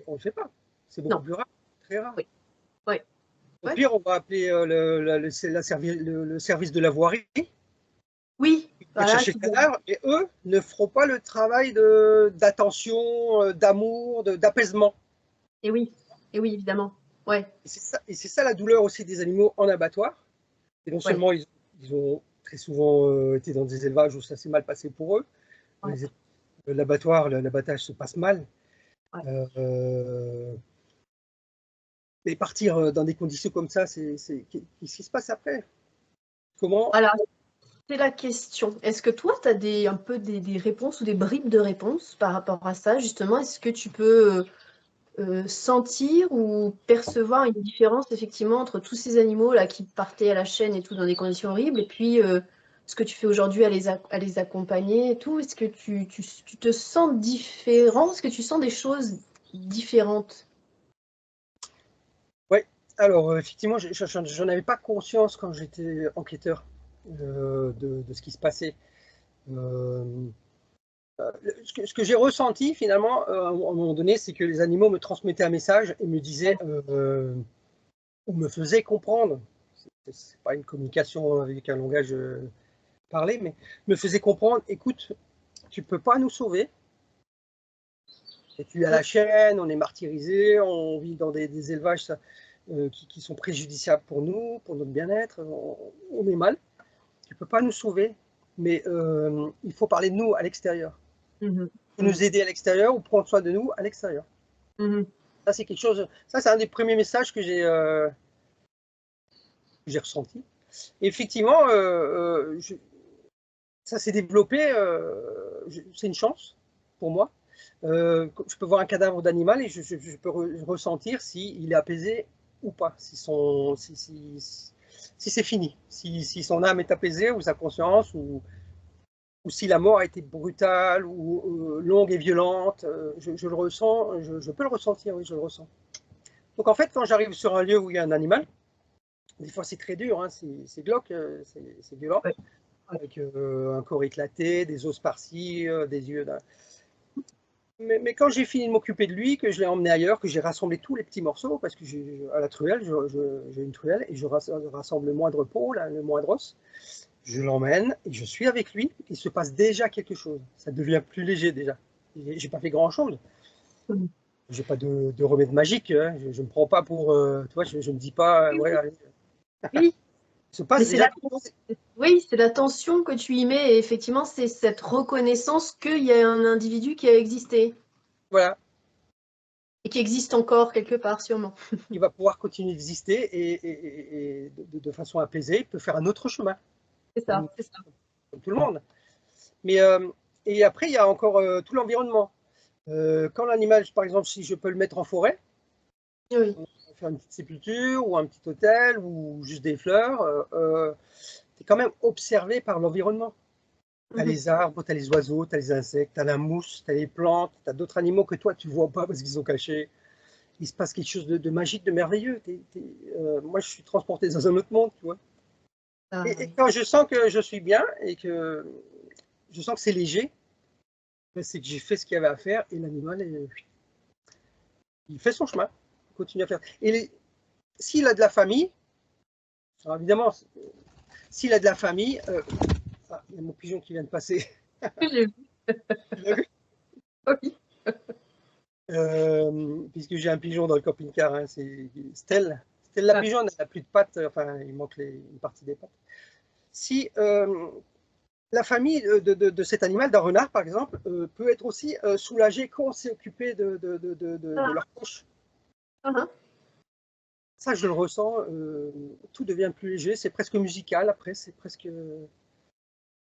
on ne le fait pas. C'est beaucoup Non. plus rare, très rare. Oui. Oui. Au Oui. pire, on va appeler le service de la voirie. Oui. Ils vont Voilà. chercher le cadavre et eux ne feront pas le travail d'attention, d'amour, d'apaisement. Et oui. Et oui, évidemment. Ouais. Et c'est ça la douleur aussi des animaux en abattoir. Et non Ouais. seulement ils ont très souvent été dans des élevages où ça s'est mal passé pour eux, Ouais. l'abattage se passe mal. Ouais. Et partir dans des conditions comme ça, qu'est-ce qui se passe après? Comment? Alors, c'est la question. Est-ce que toi, tu as un peu des réponses ou des bribes de réponses par rapport à ça, justement? Est-ce que tu peux sentir ou percevoir une différence effectivement entre tous ces animaux là qui partaient à la chaîne et tout dans des conditions horribles et puis ce que tu fais aujourd'hui à les accompagner et tout? Est-ce que tu te sens différent? Est-ce que tu sens des choses différentes? Oui, alors effectivement, j'en avais pas conscience quand j'étais enquêteur de ce qui se passait. Euh, ce que j'ai ressenti finalement à un moment donné, c'est que les animaux me transmettaient un message et me disaient ou me faisaient comprendre. C'est pas une communication avec un langage parlé, mais me faisaient comprendre. Écoute, tu peux pas nous sauver. Et tu es à la chaîne, on est martyrisé, on vit dans des élevages qui sont préjudiciables pour nous, pour notre bien-être. On est mal. Tu peux pas nous sauver, mais il faut parler de nous à l'extérieur. Mhm. Nous aider à l'extérieur ou prendre soin de nous à l'extérieur. Mhm. Ça, c'est quelque chose. Ça, c'est un des premiers messages que j'ai ressenti. Et effectivement, ça s'est développé. C'est une chance pour moi. Je peux voir un cadavre d'animal et je peux ressentir s'il est apaisé ou pas, si c'est fini, si son âme est apaisée ou sa conscience ou si la mort a été brutale ou longue et violente, je le ressens, je peux le ressentir, oui, je le ressens. Donc en fait, quand j'arrive sur un lieu où il y a un animal, des fois c'est très dur, hein, c'est glauque, c'est violent, Ouais. avec un corps éclaté, des os par-ci, des yeux. Mais quand j'ai fini de m'occuper de lui, que je l'ai emmené ailleurs, que j'ai rassemblé tous les petits morceaux, parce que à la truelle, j'ai une truelle et je rassemble le moindre peau, le moindre os, je l'emmène et je suis avec lui. Il se passe déjà quelque chose. Ça devient plus léger déjà. J'ai pas fait grand chose. Mhm. J'ai pas de remède magique. Hein. Je me prends pas pour. Tu vois, je me dis pas. Ouais, allez. Oui, Il se mais passe c'est déjà quelque chose. oui, c'est l'attention que tu y mets et effectivement, c'est cette reconnaissance qu'il y a un individu qui a existé Voilà. et qui existe encore quelque part, sûrement. Il va pouvoir continuer d'exister et de façon apaisée, il peut faire un autre chemin, C'est ça, c'est ça. comme tout le monde. Mais et après, il y a encore tout l'environnement. Quand l'animal, par exemple, si je peux le mettre en forêt, Oui. faire une petite sépulture ou un petit hôtel ou juste des fleurs, tu es quand même observé par l'environnement. Tu as Mhm. les arbres, tu as les oiseaux, tu as les insectes, tu as la mousse, tu as les plantes, tu as d'autres animaux que toi tu ne vois pas parce qu'ils sont cachés. Il se passe quelque chose de magique, de merveilleux. Moi, je suis transporté dans un autre monde, tu vois. Ah, Et oui. quand je sens que je suis bien et que je sens que c'est léger, c'est que j'ai fait ce qu'il y avait à faire et l'animal, il fait son chemin, il continue à faire. Et s'il a de la famille, alors évidemment, s'il a de la famille, ah, il y a mon pigeon qui vient de passer. J'ai vu. Tu l'as vu? Oui. Puisque j'ai un pigeon dans le camping-car, hein, c'est Stella. Stella la pigeonne, elle n'a plus de pattes, enfin, il manque une partie des pattes. Si la famille de cet animal, d'un renard par exemple, peut être aussi soulagée quand on s'est occupé de leur poche. Ça, je le ressens, tout devient plus léger, c'est presque musical après, c'est presque.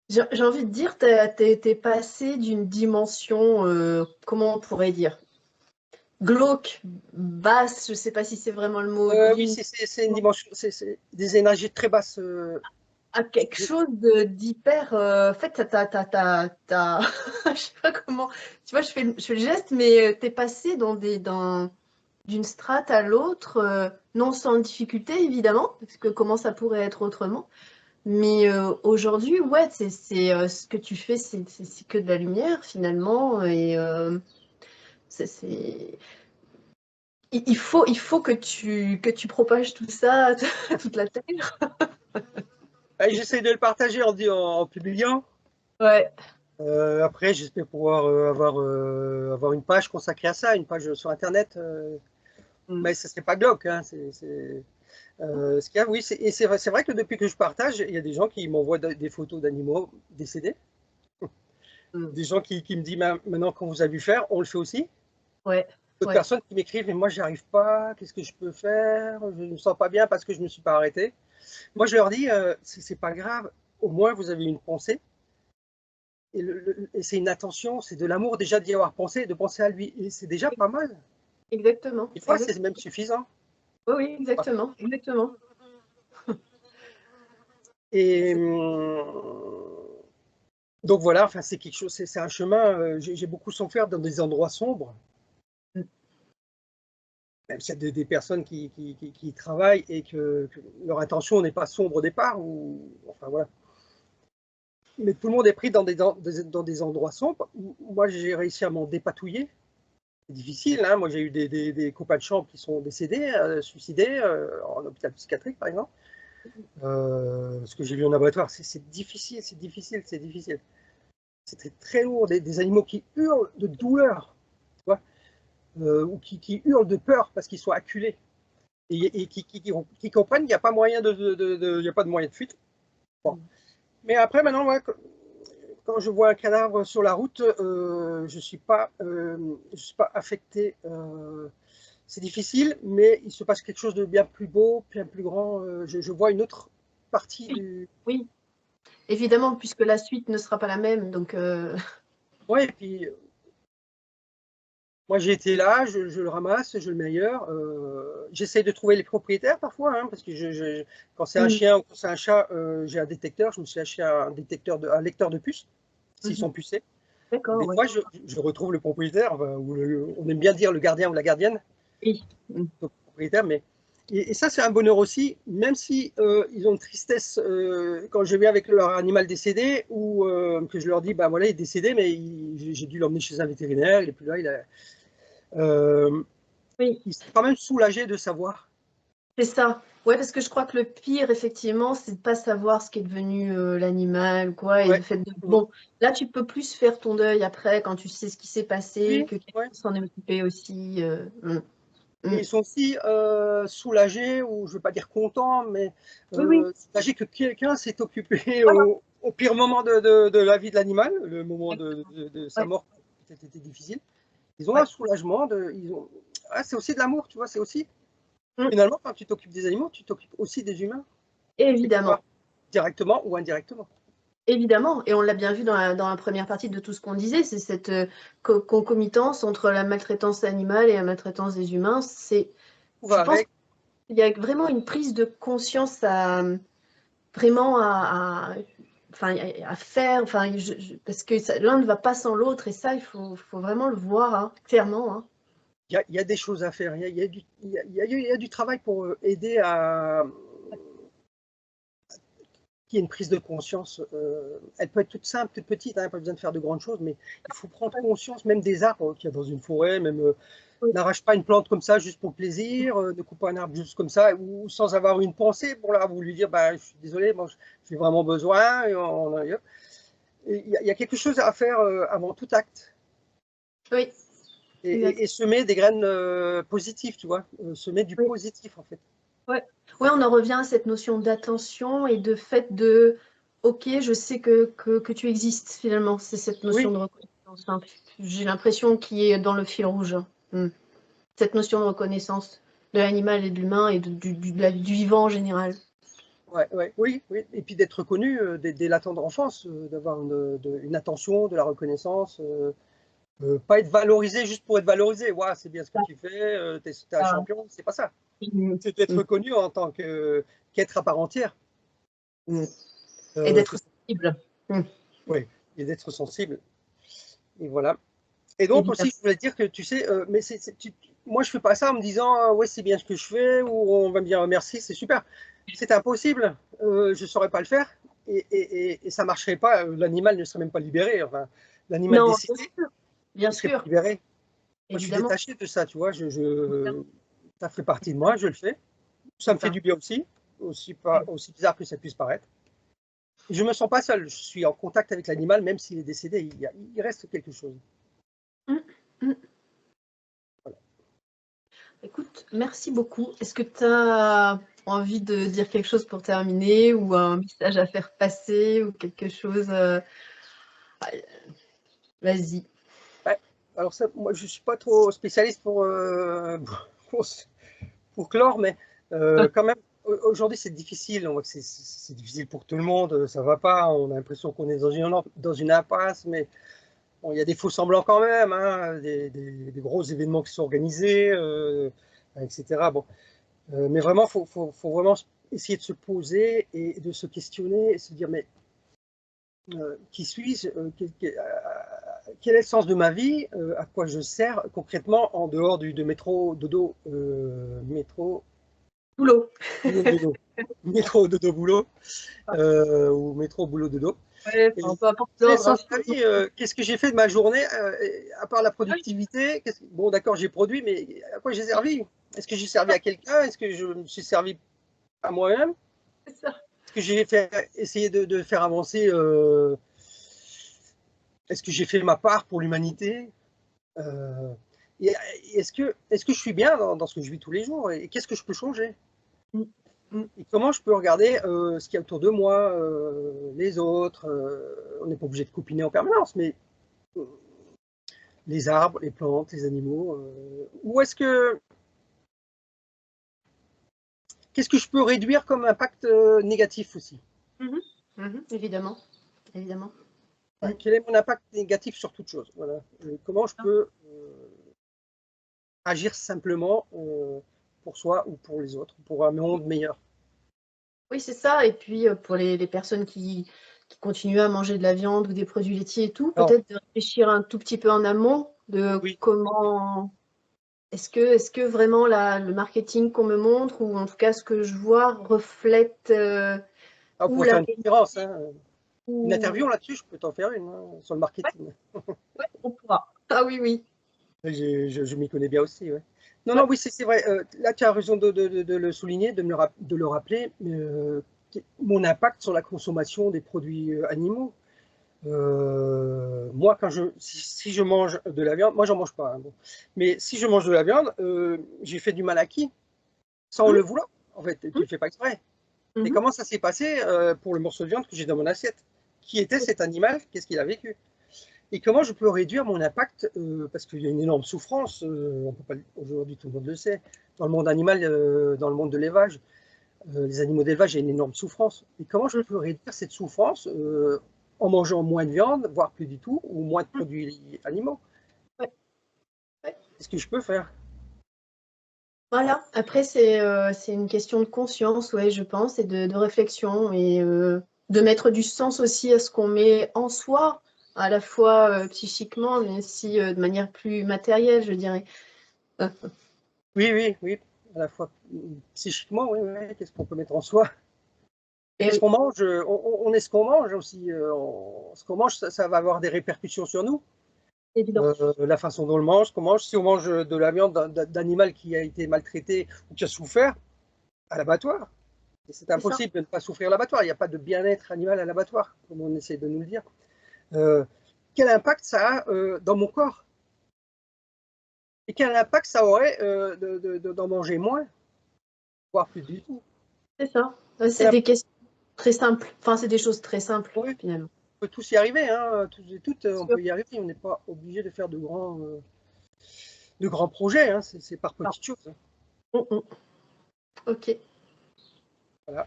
J'ai envie de dire, t'es passé d'une dimension, comment on pourrait dire, glauque, basse, je sais pas si c'est vraiment le mot, Oui, c'est une dimension, c'est des énergies très basses. à quelque chose d'hyper. En fait, je sais pas comment. Tu vois, je fais le geste, mais t'es passé d'une strate à l'autre, non sans difficulté évidemment, parce que comment ça pourrait être autrement. Mais aujourd'hui, ouais, ce que tu fais, c'est que de la lumière finalement, et c'est il faut que tu propages tout ça à toute la terre. J'essaie de le partager en publiant. Ouais. Après, j'espère pouvoir avoir une page consacrée à ça, une page sur Internet. Mais ce ne serait pas glauque. Hein, ce qu'il y a, oui, et c'est vrai que depuis que je partage, il y a des gens qui m'envoient des photos d'animaux décédés. Des gens qui me disent maintenant, quand vous avez vu faire, on le fait aussi. Ouais. D'autres personnes qui m'écrivent, mais moi, j'y arrive pas, qu'est-ce que je peux faire? Je ne me sens pas bien parce que je ne me suis pas arrêté. Moi, je leur dis, c'est pas grave, au moins vous avez une pensée. Et c'est une attention, c'est de l'amour déjà d'y avoir pensé, de penser à lui. Et c'est déjà pas mal. Exactement. Des fois, c'est même suffisant. Oui, oui, exactement. Exactement. Et donc voilà, enfin, c'est quelque chose, c'est un chemin. J'ai beaucoup souffert dans des endroits sombres. Même s'il y a des personnes qui travaillent et que leur intention n'est pas sombre au départ, enfin voilà. Mais tout le monde est pris dans des endroits sombres. Moi, j'ai réussi à m'en dépatouiller. C'est difficile, hein. Moi, j'ai eu des copains de chambre qui sont décédés, suicidés, en hôpital psychiatrique, par exemple. Ce que j'ai vu en abattoir, c'est difficile, c'est difficile, c'est difficile. C'était très lourd, des animaux qui hurlent de douleur, tu vois, ou qui hurlent de peur parce qu'ils sont acculés. Et qui comprennent qu'il n'y a pas moyen il y a pas de moyen de fuite. Bon. Mais après, maintenant, ouais, quand je vois un cadavre sur la route, je ne suis pas affecté. C'est difficile, mais il se passe quelque chose de bien plus beau, bien plus grand. Je vois une autre partie du. Oui, évidemment, puisque la suite ne sera pas la même. Donc, Ouais, et puis moi j'ai été là, je le ramasse, je le mets ailleurs. J'essaie de trouver les propriétaires parfois, hein, parce que quand c'est un chien ou quand c'est un chat, j'ai un détecteur. Je me suis acheté un lecteur de puces, s'ils sont pucés. d'accord, Des ouais. fois, je retrouve le propriétaire, ou on aime bien dire le gardien ou la gardienne, Oui. donc propriétaire, mais et ça c'est un bonheur aussi, même si ils ont une tristesse quand je viens avec leur animal décédé ou que je leur dis bah voilà il est décédé, mais j'ai dû l'emmener chez un vétérinaire, il n'est plus là, Oui, ils sont quand même soulagés de savoir. c'est ça. Ouais, parce que je crois que le pire, effectivement, c'est de ne pas savoir ce qu'est devenu l'animal, quoi, et le Ouais. fait de. Bon, là, tu peux plus faire ton deuil après quand tu sais ce qui s'est passé, Oui, que quelqu'un ouais. s'en est occupé aussi. Et ils sont aussi soulagés, ou je ne veux pas dire contents, mais Oui, oui. soulagés que quelqu'un s'est occupé Voilà. au pire moment de la vie de l'animal, le moment de sa Ouais. mort qui peut-être été difficile. Ils ont Ouais. un soulagement, c'est aussi de l'amour, tu vois, c'est aussi, Mm. finalement, quand tu t'occupes des animaux, tu t'occupes aussi des humains, quelque Évidemment. part, directement ou indirectement. Évidemment, et on l'a bien vu dans la première partie de tout ce qu'on disait, c'est cette concomitance entre la maltraitance animale et la maltraitance des humains. Tout Je va pense avec. qu'il y a vraiment une prise de conscience vraiment à faire, enfin, parce que l'un ne va pas sans l'autre, et ça, il faut vraiment le voir, hein, clairement. Hein. Il y a des choses à faire, il y a du travail pour aider à qu'il y ait une prise de conscience. Elle peut être toute simple, toute petite, hein, pas besoin de faire de grandes choses, mais il faut prendre conscience même des arbres qu'il y a dans une forêt, même n'arrache pas une plante comme ça juste pour plaisir, ne coupe pas un arbre juste comme ça, ou sans avoir une pensée pour l'arbre, ou lui dire bah, je suis désolé, moi j'ai vraiment besoin. Il y a quelque chose à faire avant tout acte. Oui. Et semer des graines positives, tu vois, semer du positif en fait. Ouais, on en revient à cette notion d'attention et de fait de ok, je sais que tu existes finalement. C'est cette notion de reconnaissance. Enfin, j'ai l'impression qu'il est dans le fil rouge. Cette notion de reconnaissance de l'animal et de l'humain et du vivant en général. Oui. Et puis d'être reconnu dès la tendre enfance, d'avoir une attention, de la reconnaissance. Pas être valorisé juste pour être valorisé. Ouais, c'est bien ce que tu fais, t'es un champion, c'est pas ça. C'est d'être reconnu en tant qu'être à part entière. Et d'être sensible. Oui, et d'être sensible. Et voilà. Et donc aussi, je voulais dire que tu sais, mais moi je fais pas ça en me disant ouais c'est bien ce que je fais ou on va me dire merci, c'est super. C'est impossible, je saurais pas le faire et ça marcherait pas. L'animal ne serait même pas libéré. Enfin, l'animal décédé, bien il serait sûr. pas libéré. Moi, je suis Évidemment. détaché de ça, tu vois. Ça fait partie de moi, je le fais. Ça me fait du bien aussi bizarre que ça puisse paraître. Je me sens pas seul. Je suis en contact avec l'animal, même s'il est décédé. Il reste quelque chose. Voilà. Écoute, merci beaucoup. Est-ce que tu as envie de dire quelque chose pour terminer ou un message à faire passer ou quelque chose Vas-y. Ouais. Alors ça, moi, je suis pas trop spécialiste pour clore, mais quand même, aujourd'hui, c'est difficile. On voit que c'est difficile pour tout le monde. Ça va pas. On a l'impression qu'on est dans une impasse, mais bon, il y a des faux semblants quand même, hein, des gros événements qui sont organisés, etc. Bon. Mais vraiment, faut vraiment essayer de se poser et de se questionner et se dire, mais qui suis-je quel est le sens de ma vie, à quoi je sers concrètement en dehors de métro, dodo, boulot. Métro, dodo, boulot, ou métro, boulot, dodo. Ouais, peu importe l'ordre. Qu'est-ce que j'ai fait de ma journée, à part la productivité? Bon, d'accord, j'ai produit, mais à quoi j'ai servi? Est-ce que j'ai servi à quelqu'un? Est-ce que je me suis servi à moi-même? Est-ce que j'ai essayé de faire avancer est-ce que j'ai fait ma part pour l'humanité? Est-ce que je suis bien dans ce que je vis tous les jours? Et qu'est-ce que je peux changer? Et comment je peux regarder ce qu'il y a autour de moi, les autres? On n'est pas obligé de copiner en permanence, mais les arbres, les plantes, les animaux. Ou qu'est-ce que je peux réduire comme impact négatif aussi? Évidemment. Quel est mon impact négatif sur toute chose? Voilà. Comment je peux agir simplement pour soi ou pour les autres, pour un monde meilleur? Oui, c'est ça. Et puis, pour les personnes qui continuent à manger de la viande ou des produits laitiers et tout, peut-être de réfléchir un tout petit peu en amont de comment... Est-ce que vraiment le marketing qu'on me montre, ou en tout cas ce que je vois, reflète on pourrait faire une conférence, hein. Une interview là-dessus, je peux t'en faire une, hein, sur le marketing. Ouais, on pourra. Ah oui. Je m'y connais bien aussi. Ouais. Non, oui, c'est vrai. Là, tu as raison de le souligner, de le rappeler. Mon impact sur la consommation des produits animaux. Moi, si je mange de la viande, moi, j'en mange pas. Hein, bon. Mais si je mange de la viande, j'ai fait du mal à qui? Sans le vouloir. En fait, tu le fais pas exprès. Et comment ça s'est passé pour le morceau de viande que j'ai dans mon assiette? Qui était cet animal? Qu'est-ce qu'il a vécu? Et comment je peux réduire mon impact, parce qu'il y a une énorme souffrance, on peut pas, aujourd'hui tout le monde le sait, dans le monde animal, dans le monde de l'élevage, les animaux d'élevage, il y a une énorme souffrance. Et comment je peux réduire cette souffrance en mangeant moins de viande, voire plus du tout, ou moins de produits animaux? Qu'est-ce que je peux faire? Voilà, après c'est une question de conscience, ouais, je pense, et de réflexion, et de mettre du sens aussi à ce qu'on met en soi, à la fois psychiquement, mais aussi de manière plus matérielle, je dirais. Oui, à la fois psychiquement, oui, qu'est-ce qu'on peut mettre en soi? Et ce qu'on mange, on est ce qu'on mange aussi. Ce qu'on mange, ça va avoir des répercussions sur nous. évident. La façon dont on le mange, ce qu'on mange. Si on mange de la viande d'animal qui a été maltraité ou qui a souffert à l'abattoir, c'est impossible de ne pas souffrir à l'abattoir. Il n'y a pas de bien-être animal à l'abattoir, comme on essaie de nous le dire. Quel impact ça a dans mon corps? Et quel impact ça aurait d'en manger moins, voire plus du tout? C'est ça. C'est des questions très simples. Enfin, c'est des choses très simples, Oui, finalement. on peut tous y arriver, hein, tous et toutes, on peut y arriver. On n'est pas obligé de faire de grands projets, hein, c'est par petites choses. Ok. Voilà.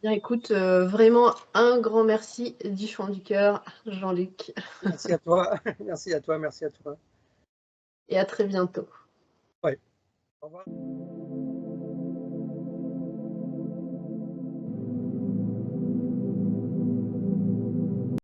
Bien, écoute, vraiment un grand merci du fond du cœur, Jean-Luc. Merci à toi, merci à toi, merci à toi. Et à très bientôt. Ouais. Au revoir.